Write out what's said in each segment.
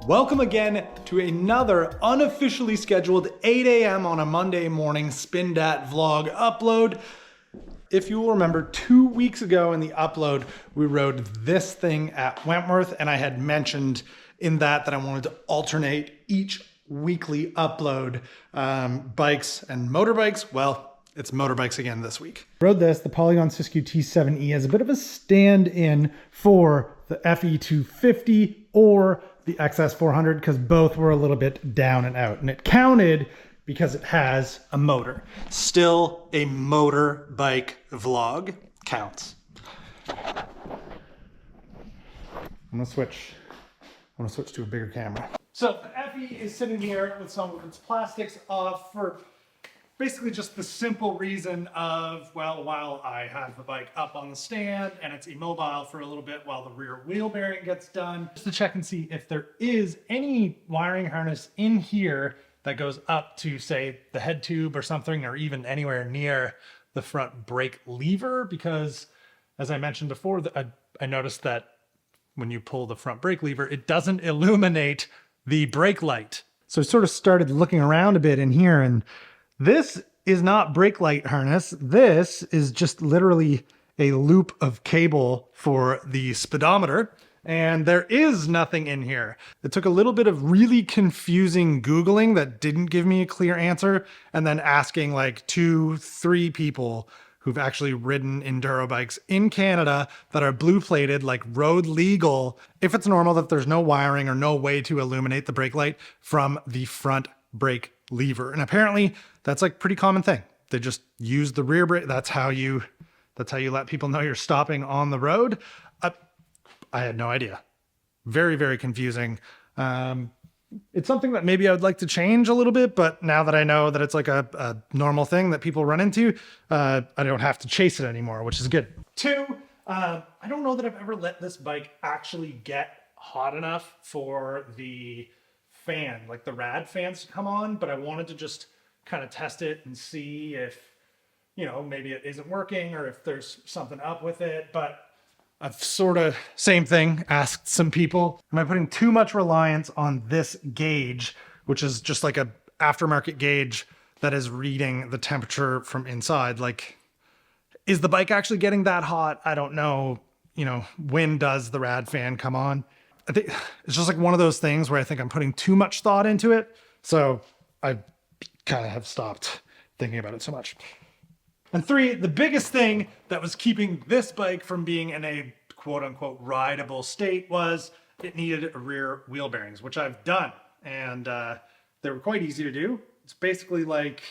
Welcome again to another unofficially scheduled 8 a.m. on a Monday morning Spin Dat vlog upload. If you will remember, 2 weeks ago in the upload, we rode this thing at Wentworth, and I had mentioned in that I wanted to alternate each weekly upload, bikes and motorbikes. Well, it's motorbikes again this week. Rode this, the Polygon Siskiyou T7E, as a bit of a stand-in for the FE250 or the XS400, because both were a little bit down and out, and it counted because it has a motor. Still a motorbike vlog counts. I'm gonna switch to a bigger camera. So the FE is sitting here with some of its plastics off for basically just the simple reason of, well, while I have the bike up on the stand and it's immobile for a little bit while the rear wheel bearing gets done, just to check and see if there is any wiring harness in here that goes up to, say, the head tube or something, or even anywhere near the front brake lever, because as I mentioned before, I noticed that when you pull the front brake lever, it doesn't illuminate the brake light. So I sort of started looking around a bit in here, and this is not brake light harness. This is just literally a loop of cable for the speedometer, and there is nothing in here. It took a little bit of really confusing Googling that didn't give me a clear answer, and then asking like 2-3 people who've actually ridden enduro bikes in Canada that are blue plated, like road legal, if it's normal that there's no wiring or no way to illuminate the brake light from the front brake lever. And apparently that's like pretty common thing. They just use the rear brake. That's how you let people know you're stopping on the road. I had no idea. Very, very confusing. It's something that maybe I would like to change a little bit, but now that I know that it's like a normal thing that people run into, I don't have to chase it anymore, which is good. 2, I don't know that I've ever let this bike actually get hot enough for the fan, like the rad fans, to come on, but I wanted to just kind of test it and see if, you know, maybe it isn't working or if there's something up with it. But I've sort of, same thing, asked some people, am I putting too much reliance on this gauge, which is just like a aftermarket gauge that is reading the temperature from inside? Like, is the bike actually getting that hot? I don't know. You know, when does the rad fan come on? I think it's just like one of those things where I think I'm putting too much thought into it. So I kind of have stopped thinking about it so much. And 3, the biggest thing that was keeping this bike from being in a quote unquote rideable state was it needed rear wheel bearings, which I've done. And they were quite easy to do. It's basically like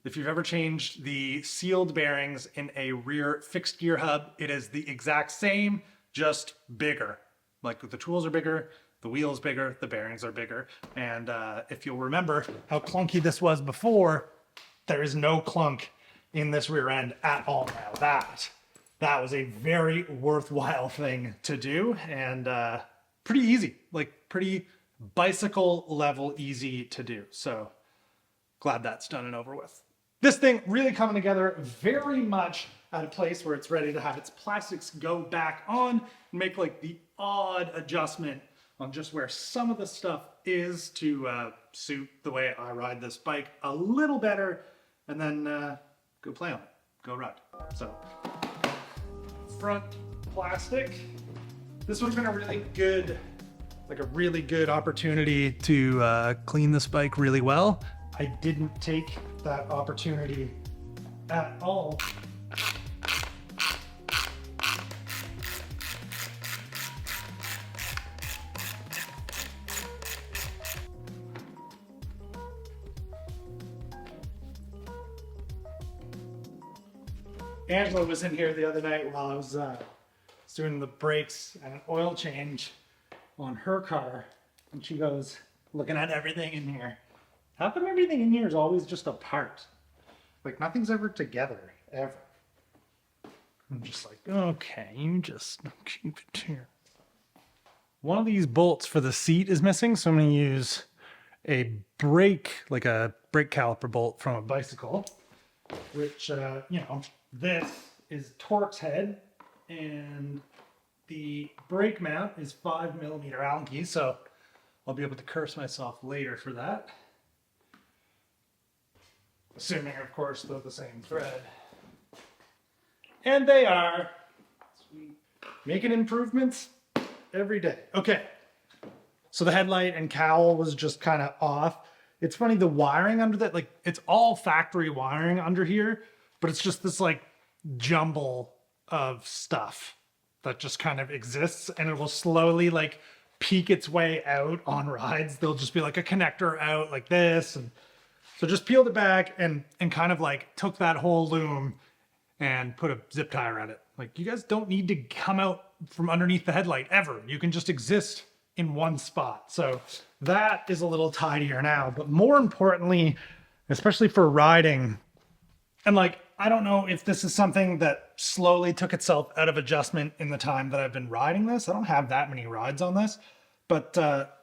if you've ever changed the sealed bearings in a rear fixed gear hub, it is the exact same, just bigger. Like the tools are bigger, the wheel's bigger, the bearings are bigger. And if you'll remember how clunky this was before, there is no clunk in this rear end at all now. That was a very worthwhile thing to do, and pretty easy, like pretty bicycle level easy to do. So glad that's done and over with. This thing really coming together very much at a place where it's ready to have its plastics go back on and make like the odd adjustment on just where some of the stuff is to suit the way I ride this bike a little better, and then go play on it, go ride. So front plastic. This would have been a really good opportunity to clean this bike really well. I didn't take that opportunity at all. Angela was in here the other night while I was doing the brakes and an oil change on her car, and she goes, looking at everything in here, how come everything in here is always just apart? Like nothing's ever together, ever. I'm just like, okay, you just keep it here. One of these bolts for the seat is missing, so I'm going to use a brake, like a brake caliper bolt from a bicycle, which, you know, this is Torx head, and the brake mount is 5mm Allen key, so I'll be able to curse myself later for that. Assuming, of course, they're the same thread. And they are. Sweet. Making improvements every day. Okay. So the headlight and cowl was just kind of off. It's funny, the wiring under that, like, it's all factory wiring under here, but it's just this, like, jumble of stuff that just kind of exists, and it will slowly, like, peek its way out on rides. There'll just be, like, a connector out like this, and so just peeled it back and kind of, like, took that whole loom and put a zip tie around it. Like, you guys don't need to come out from underneath the headlight ever. You can just exist in one spot. So that is a little tidier now, but more importantly, especially for riding, and like, I don't know if this is something that slowly took itself out of adjustment in the time that I've been riding this. I don't have that many rides on this, but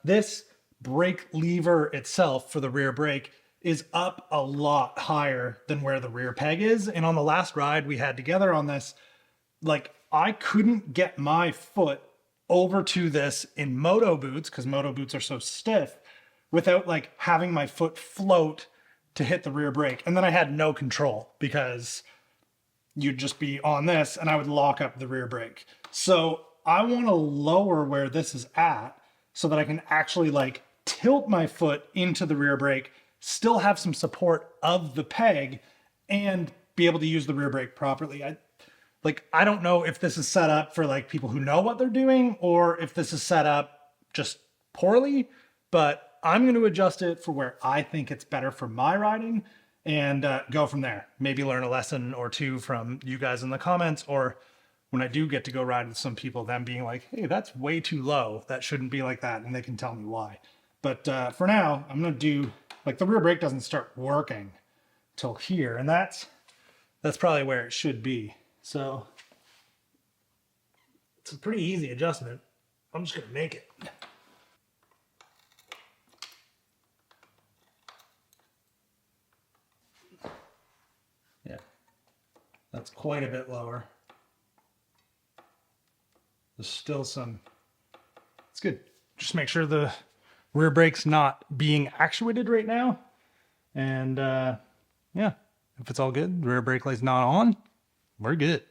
this brake lever itself for the rear brake is up a lot higher than where the rear peg is. And on the last ride we had together on this, like, I couldn't get my foot over to this in moto boots, because moto boots are so stiff, without like having my foot float to hit the rear brake. And then I had no control because you'd just be on this and I would lock up the rear brake. So I want to lower where this is at so that I can actually like tilt my foot into the rear brake, still have some support of the peg, and be able to use the rear brake properly. I don't know if this is set up for like people who know what they're doing or if this is set up just poorly, but I'm going to adjust it for where I think it's better for my riding and go from there. Maybe learn a lesson or two from you guys in the comments, or when I do get to go ride with some people, them being like, hey, that's way too low. That shouldn't be like that. And they can tell me why. But for now, I'm going to do, like, the rear brake doesn't start working till here. And that's probably where it should be. So it's a pretty easy adjustment. I'm just going to make it. Yeah, that's quite a bit lower. There's still some, it's good. Just make sure the rear brake's not being actuated right now. And yeah, if it's all good, the rear brake light's not on, we're good.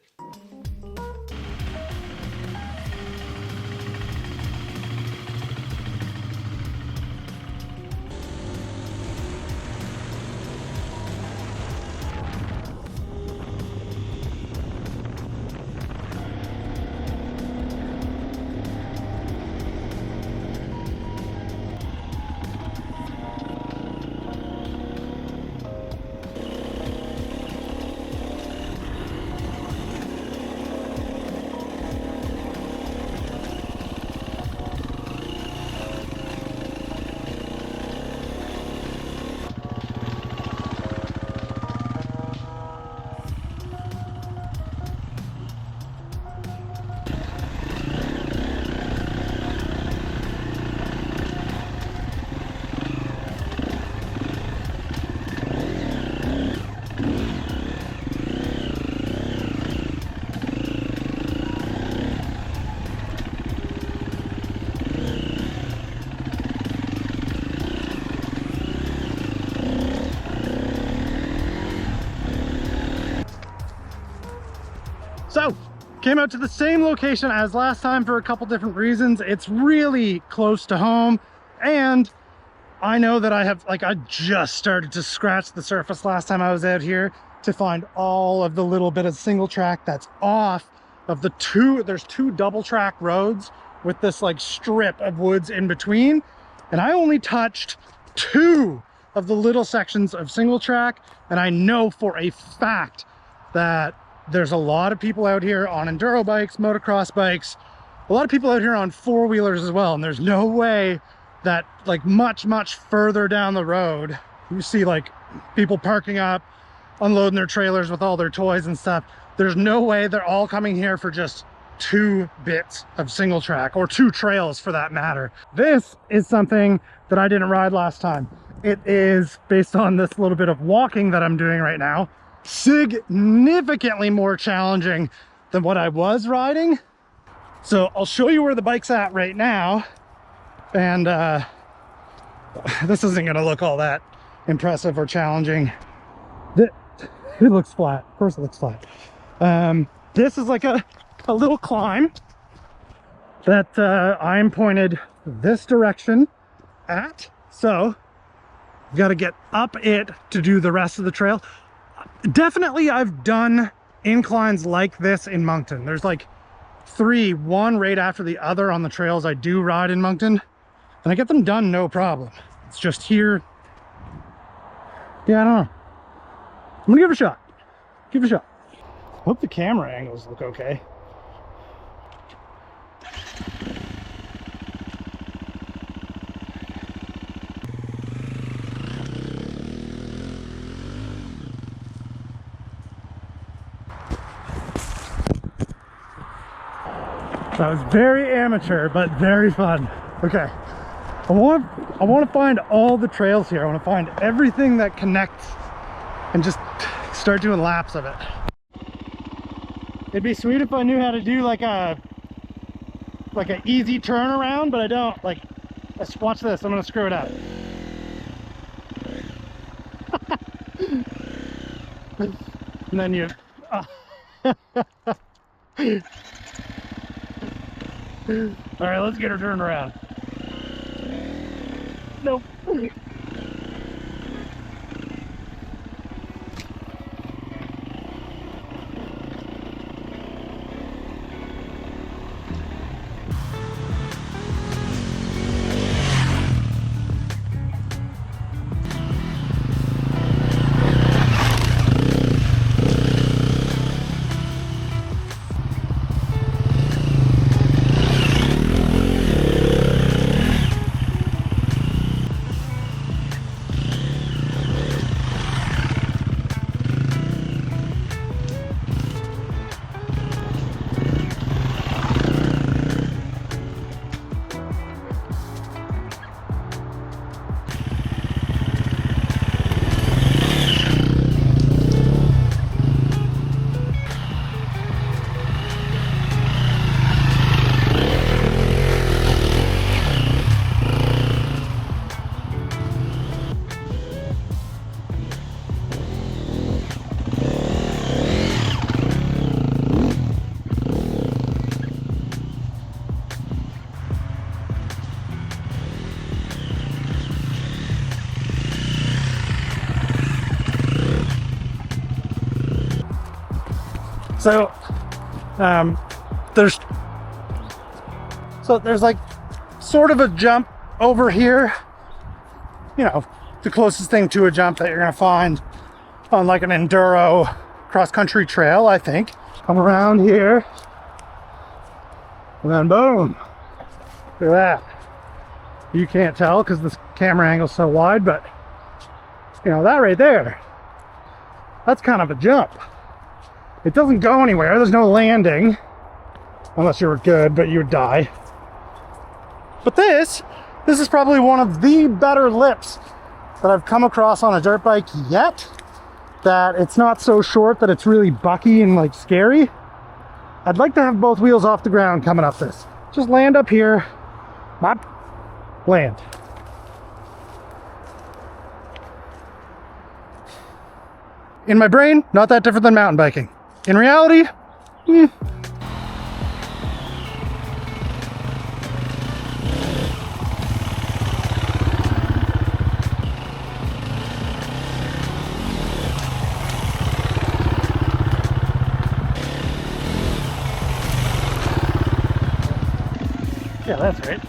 So, came out to the same location as last time for a couple different reasons. It's really close to home, and I know that I just started to scratch the surface last time I was out here to find all of the little bit of single track that's off of the there's two double track roads with this like strip of woods in between. And I only touched 2 of the little sections of single track. And I know for a fact that there's a lot of people out here on enduro bikes, motocross bikes, a lot of people out here on 4-wheelers as well. And there's no way that like much further down the road, you see like people parking up, unloading their trailers with all their toys and stuff. There's no way they're all coming here for just 2 bits of single track, or 2 trails for that matter. This is something that I didn't ride last time. It is, based on this little bit of walking that I'm doing right now, significantly more challenging than what I was riding. So I'll show you where the bike's at right now, and This isn't gonna look all that impressive or challenging. It looks flat. Of course it looks flat. This is like a little climb that I'm pointed this direction at. So you got to get up it to do the rest of the trail. Definitely I've done inclines like this in Moncton. There's like 3, one right after the other on the trails I do ride in Moncton, and I get them done no problem. It's just here, yeah, I don't know. I'm gonna give it a shot. Give it a shot. Hope the camera angles look okay. That was very amateur, but very fun. Okay, I want to find all the trails here. I want to find everything that connects and just start doing laps of it. It'd be sweet if I knew how to do like an easy turnaround, but I don't. Like, let's watch this. I'm gonna screw it up. And then you. All right, let's get her turned around. Nope. So there's like sort of a jump over here, you know, the closest thing to a jump that you're gonna find on like an enduro cross-country trail, I think. Come around here and then boom, look at that. You can't tell because this camera angle's so wide, but you know, that right there, that's kind of a jump. It doesn't go anywhere. There's no landing unless you were good, but you would die. But this is probably one of the better lips that I've come across on a dirt bike yet. That it's not so short that it's really bucky and like scary. I'd like to have both wheels off the ground coming up this. Just land up here, bop, land. In my brain, not that different than mountain biking. In reality, Yeah, that's right.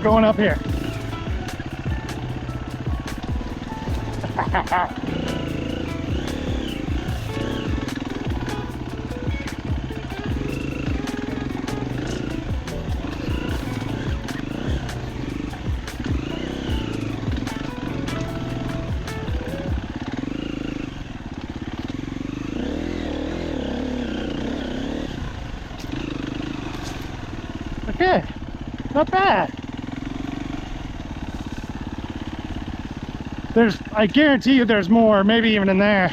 Going up here. okay. Not bad. I guarantee you there's more, maybe even in there.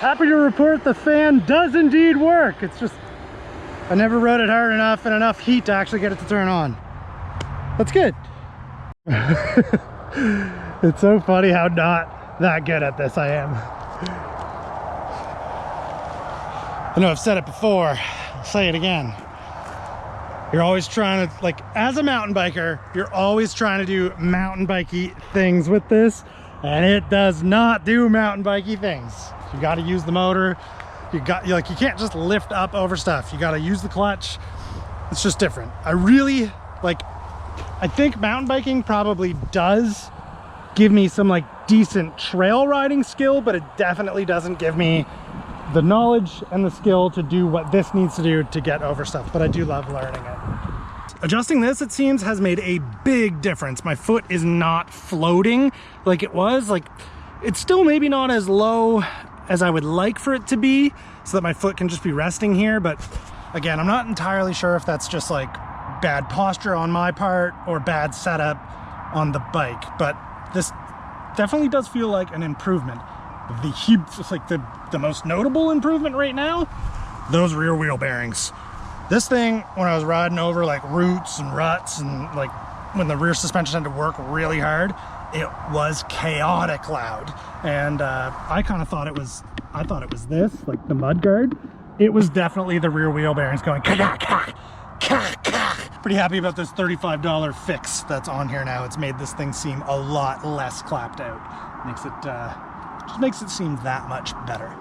Happy to report the fan does indeed work. It's just, I never rode it hard enough and enough heat to actually get it to turn on. That's good. It's so funny how not that good at this I am. I know I've said it before, I'll say it again. You're always trying to, like, as a mountain biker, you're always trying to do mountain bikey things with this, and it does not do mountain bikey things. You got to use the motor. You can't just lift up over stuff. You got to use the clutch. It's just different. I think mountain biking probably does give me some like decent trail riding skill, but it definitely doesn't give me the knowledge and the skill to do what this needs to do to get over stuff, but I do love learning it. Adjusting this, it seems, has made a big difference. My foot is not floating like it was. Like, it's still maybe not as low as I would like for it to be, so that my foot can just be resting here, but again, I'm not entirely sure if that's just like bad posture on my part or bad setup on the bike, but this definitely does feel like an improvement. The most notable improvement right now, those rear wheel bearings. This thing, when I was riding over like roots and ruts and like when the rear suspension had to work really hard, it was chaotic loud. And I thought it was this, like the mud guard. It was definitely the rear wheel bearings going Pretty happy about this $35 fix that's on here now. It's made this thing seem a lot less clapped out. Just makes it seem that much better.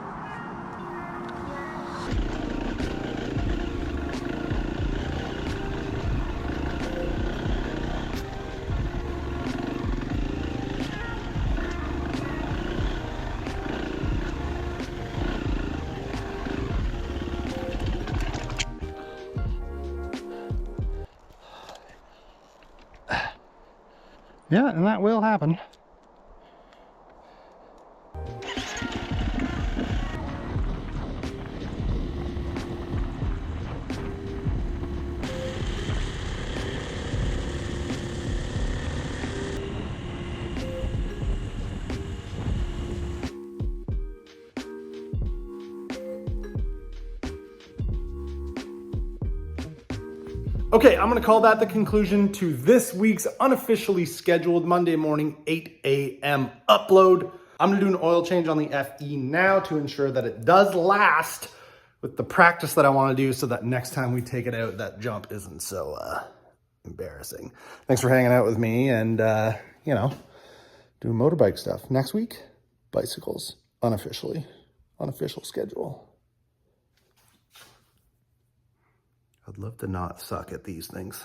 Yeah, and that will happen. Okay, I'm gonna call that the conclusion to this week's unofficially scheduled Monday morning 8 a.m. upload. I'm gonna do an oil change on the FE now to ensure that it does last with the practice that I wanna do so that next time we take it out, that jump isn't so embarrassing. Thanks for hanging out with me and, doing motorbike stuff. Next week, bicycles, unofficial schedule. I'd love to not suck at these things.